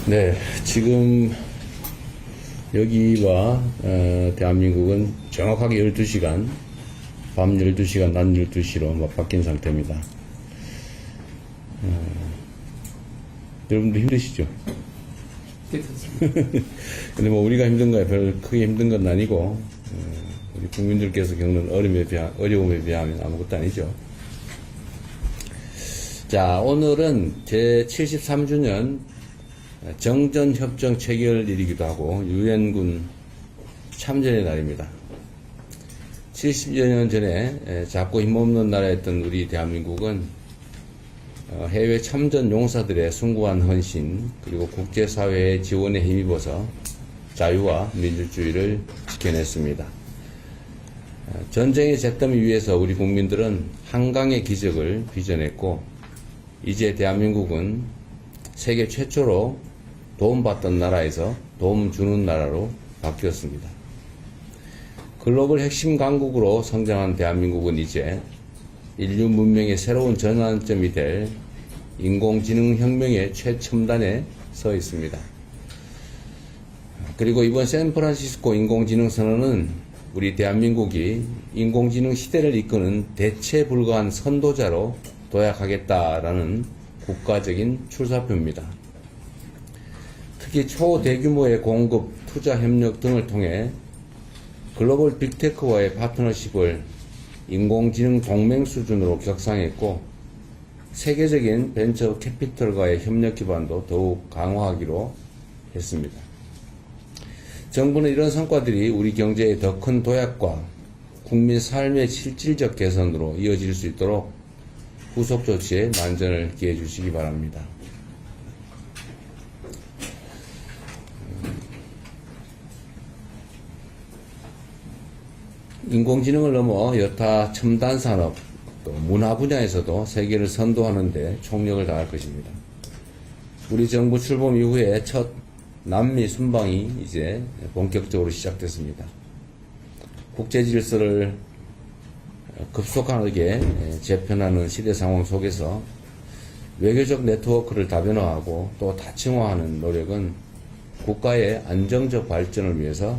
네, 지금 여기와 대한민국은 정확하게 12시간, 밤 12시간, 낮 12시로 바뀐 상태입니다. 여러분들 힘드시죠? 근데 뭐 우리가 힘든 거야 별 크게 힘든 건 아니고 우리 국민들께서 겪는 어려움에 비하면 아무것도 아니죠. 자, 오늘은 제 73주년 정전협정 체결일이기도 하고 유엔군 참전의 날입니다. 70여 년 전에 작고 힘없는 나라였던 우리 대한민국은 해외 참전 용사들의 숭고한 헌신 그리고 국제사회의 지원에 힘입어서 자유와 민주주의를 지켜냈습니다. 전쟁의 잿더미 위에서 우리 국민들은 한강의 기적을 빚어냈고 이제 대한민국은 세계 최초로 도움받던 나라에서 도움 주는 나라로 바뀌었습니다. 글로벌 핵심 강국으로 성장한 대한민국은 이제 인류 문명의 새로운 전환점이 될 인공지능 혁명의 최첨단에 서 있습니다. 그리고 이번 샌프란시스코 인공지능 선언은 우리 대한민국이 인공지능 시대를 이끄는 대체 불가한 선도자로 도약하겠다라는 국가적인 출사표입니다. 특히 초대규모의 공급, 투자 협력 등을 통해 글로벌 빅테크와의 파트너십을 인공지능 동맹 수준으로 격상했고 세계적인 벤처 캐피털과의 협력 기반도 더욱 강화하기로 했습니다. 정부는 이런 성과들이 우리 경제의 더 큰 도약과 국민 삶의 실질적 개선으로 이어질 수 있도록 후속 조치에 만전을 기해 주시기 바랍니다. 인공지능을 넘어 여타 첨단 산업, 또 문화 분야에서도 세계를 선도하는 데 총력을 다할 것입니다. 우리 정부 출범 이후에 첫 남미 순방이 이제 본격적으로 시작됐습니다. 국제 질서를 급속하게 재편하는 시대 상황 속에서 외교적 네트워크를 다변화하고 또 다층화하는 노력은 국가의 안정적 발전을 위해서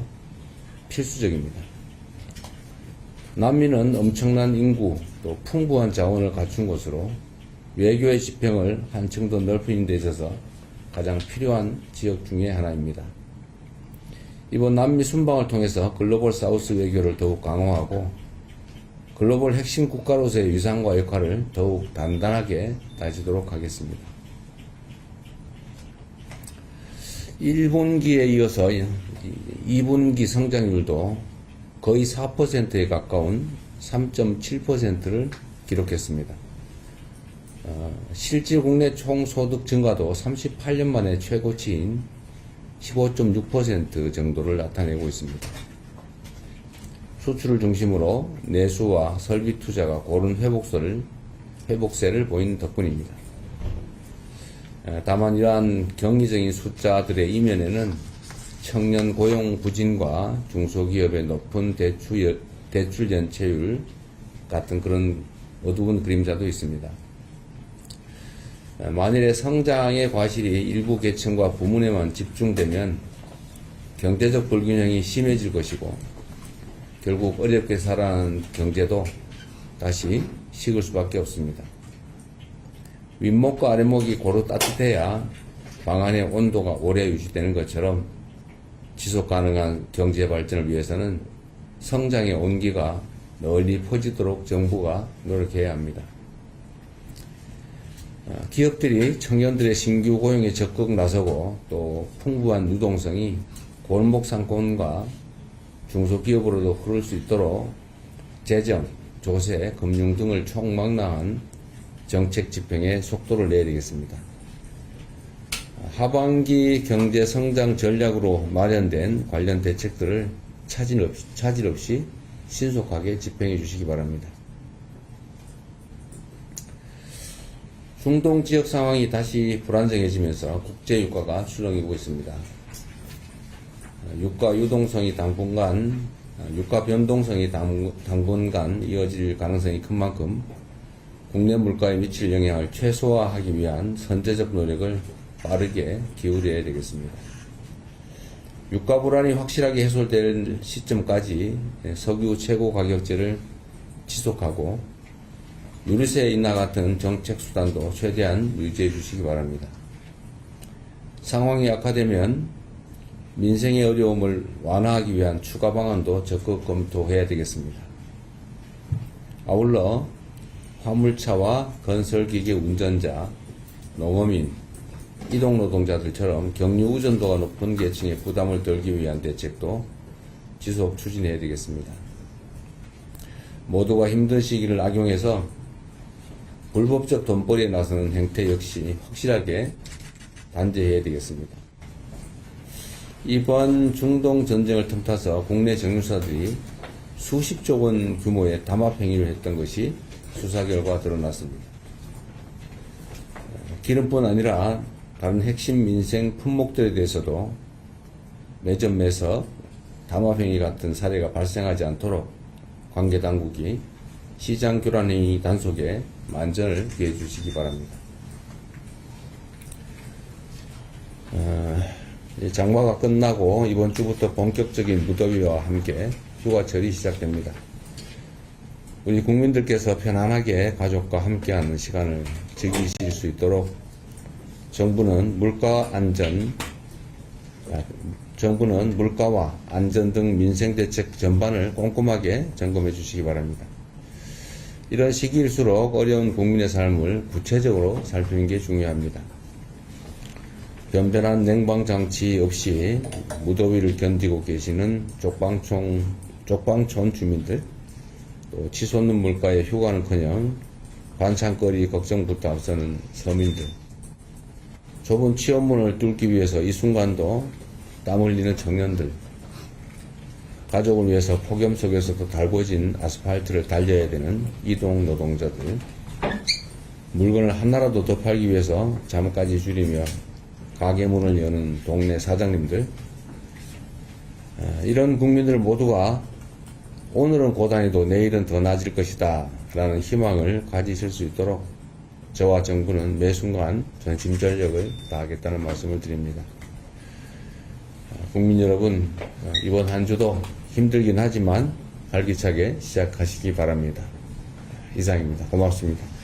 필수적입니다. 남미는 엄청난 인구 또 풍부한 자원을 갖춘 곳으로 외교의 지평을 한층 더 넓히는 데 있어서 가장 필요한 지역 중에 하나입니다. 이번 남미 순방을 통해서 글로벌 사우스 외교를 더욱 강화하고 글로벌 핵심 국가로서의 위상과 역할을 더욱 단단하게 다지도록 하겠습니다. 1분기에 이어서 2분기 성장률도 거의 4%에 가까운 3.7%를 기록했습니다. 실질 국내 총소득 증가도 38년 만에 최고치인 15.6% 정도를 나타내고 있습니다. 수출을 중심으로 내수와 설비 투자가 고른 회복세를 보이는 덕분입니다. 다만 이러한 경이적인 숫자들의 이면에는 청년 고용 부진과 중소기업의 높은 대출 연체율 같은 그런 어두운 그림자도 있습니다. 만일에 성장의 과실이 일부 계층과 부문에만 집중되면 경제적 불균형이 심해질 것이고 결국 어렵게 살아가는 경제도 다시 식을 수밖에 없습니다. 윗목과 아랫목이 고루 따뜻해야 방안의 온도가 오래 유지되는 것처럼 지속 가능한 경제 발전을 위해서는 성장의 온기가 널리 퍼지도록 정부가 노력해야 합니다. 기업들이 청년들의 신규 고용에 적극 나서고 또 풍부한 유동성이 골목 상권과 중소기업으로도 흐를 수 있도록 재정, 조세, 금융 등을 총망라한 정책 집행에 속도를 내야 되겠습니다. 하반기 경제 성장 전략으로 마련된 관련 대책들을 차질 없이 신속하게 집행해 주시기 바랍니다. 중동 지역 상황이 다시 불안정해지면서 국제 유가가 출렁이고 있습니다. 유가 유동성이 유가 변동성이 당분간 이어질 가능성이 큰 만큼 국내 물가에 미칠 영향을 최소화하기 위한 선제적 노력을 빠르게 기울여야 되겠습니다. 유가 불안이 확실하게 해소될 시점까지 석유 최고 가격제를 지속하고 유류세 인하 같은 정책 수단도 최대한 유지해 주시기 바랍니다. 상황이 악화되면 민생의 어려움을 완화하기 위한 추가 방안도 적극 검토해야 되겠습니다. 아울러 화물차와 건설기계 운전자, 농어민, 이동노동자들처럼 경유 의존도가 높은 계층의 부담을 덜기 위한 대책도 지속 추진해야 되겠습니다. 모두가 힘든 시기를 악용해서 불법적 돈벌이에 나서는 행태 역시 확실하게 단죄해야 되겠습니다. 이번 중동 전쟁을 틈타서 국내 정유사들이 수십조 원 규모의 담합 행위를 했던 것이 수사 결과 드러났습니다. 기름뿐 아니라 다른 핵심 민생 품목들에 대해서도 매점 매석, 담합 행위 같은 사례가 발생하지 않도록 관계 당국이 시장 교란 행위 단속에 만전을 기해 주시기 바랍니다. 장마가 끝나고 이번 주부터 본격적인 무더위와 함께 휴가철이 시작됩니다. 우리 국민들께서 편안하게 가족과 함께하는 시간을 즐기실 수 있도록 정부는 물가와 안전 등 민생 대책 전반을 꼼꼼하게 점검해 주시기 바랍니다. 이런 시기일수록 어려운 국민의 삶을 구체적으로 살피는 게 중요합니다. 변변한 냉방장치 없이 무더위를 견디고 계시는 쪽방촌 주민들, 또 치솟는 물가에 휴가는커녕 반찬거리 걱정부터 앞서는 서민들, 좁은 취업문을 뚫기 위해서 이 순간도 땀 흘리는 청년들, 가족을 위해서 폭염 속에서도 달궈진 아스팔트를 달려야 되는 이동 노동자들, 물건을 하나라도 더 팔기 위해서 잠까지 줄이며 가게 문을 여는 동네 사장님들, 이런 국민들 모두가 오늘은 고단해도 내일은 더 나아질 것이다 라는 희망을 가지실 수 있도록 저와 정부는 매 순간 전심전력을 다하겠다는 말씀을 드립니다. 국민 여러분, 이번 한 주도 힘들긴 하지만 활기차게 시작하시기 바랍니다. 이상입니다. 고맙습니다.